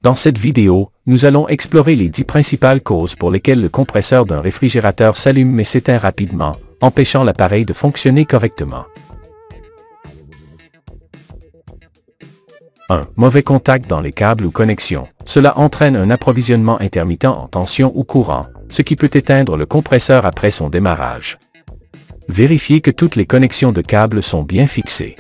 Dans cette vidéo, nous allons explorer les 10 principales causes pour lesquelles le compresseur d'un réfrigérateur s'allume mais s'éteint rapidement, empêchant l'appareil de fonctionner correctement. 1. Mauvais contact dans les câbles ou connexions. Cela entraîne un approvisionnement intermittent en tension ou courant, ce qui peut éteindre le compresseur après son démarrage. Vérifiez que toutes les connexions de câbles sont bien fixées.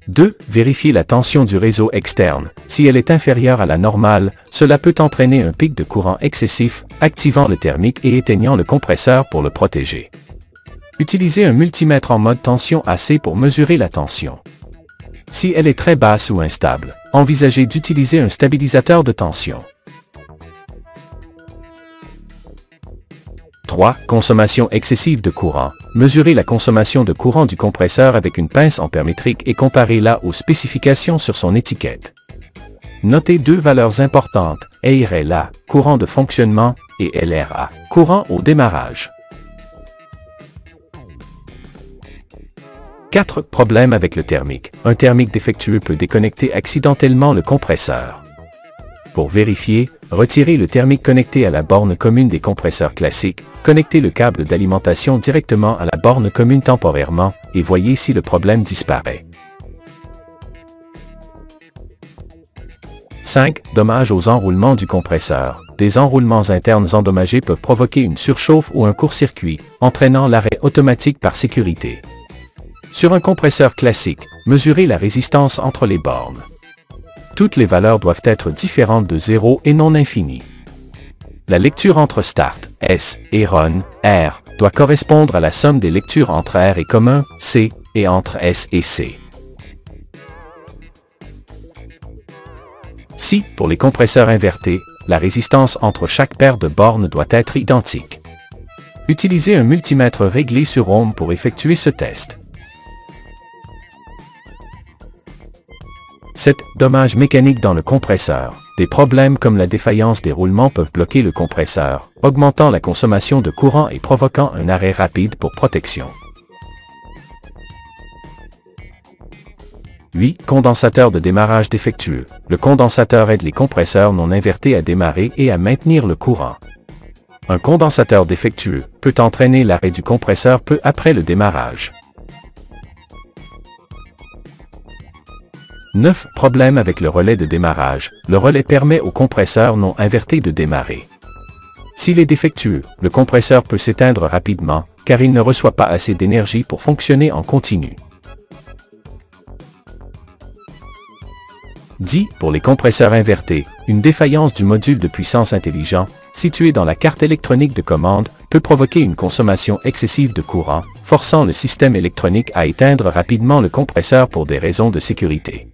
2. Vérifiez la tension du réseau externe. Si elle est inférieure à la normale, cela peut entraîner un pic de courant excessif, activant le thermique et éteignant le compresseur pour le protéger. Utilisez un multimètre en mode tension AC pour mesurer la tension. Si elle est très basse ou instable, envisagez d'utiliser un stabilisateur de tension. 3. Consommation excessive de courant. Mesurez la consommation de courant du compresseur avec une pince ampermétrique et comparez-la aux spécifications sur son étiquette. Notez deux valeurs importantes, EIRLA, courant de fonctionnement, et LRA, courant au démarrage. 4. Problème avec le thermique. Un thermique défectueux peut déconnecter accidentellement le compresseur. Pour vérifier, retirez le thermique connecté à la borne commune des compresseurs classiques, connectez le câble d'alimentation directement à la borne commune temporairement, et voyez si le problème disparaît. 5. Dommages aux enroulements du compresseur. Des enroulements internes endommagés peuvent provoquer une surchauffe ou un court-circuit, entraînant l'arrêt automatique par sécurité. Sur un compresseur classique, mesurez la résistance entre les bornes. Toutes les valeurs doivent être différentes de 0 et non infinies. La lecture entre start, S, et run, R, doit correspondre à la somme des lectures entre R et commun, C, et entre S et C. Si, pour les compresseurs invertés, la résistance entre chaque paire de bornes doit être identique. Utilisez un multimètre réglé sur ohm pour effectuer ce test. 7. Dommages mécaniques dans le compresseur. Des problèmes comme la défaillance des roulements peuvent bloquer le compresseur, augmentant la consommation de courant et provoquant un arrêt rapide pour protection. 8. Condensateur de démarrage défectueux. Le condensateur aide les compresseurs non invertés à démarrer et à maintenir le courant. Un condensateur défectueux peut entraîner l'arrêt du compresseur peu après le démarrage. 9. Problème avec le relais de démarrage. Le relais permet au compresseur non inverté de démarrer. S'il est défectueux, le compresseur peut s'éteindre rapidement, car il ne reçoit pas assez d'énergie pour fonctionner en continu. 10. Pour les compresseurs invertés, une défaillance du module de puissance intelligent, situé dans la carte électronique de commande, peut provoquer une consommation excessive de courant, forçant le système électronique à éteindre rapidement le compresseur pour des raisons de sécurité.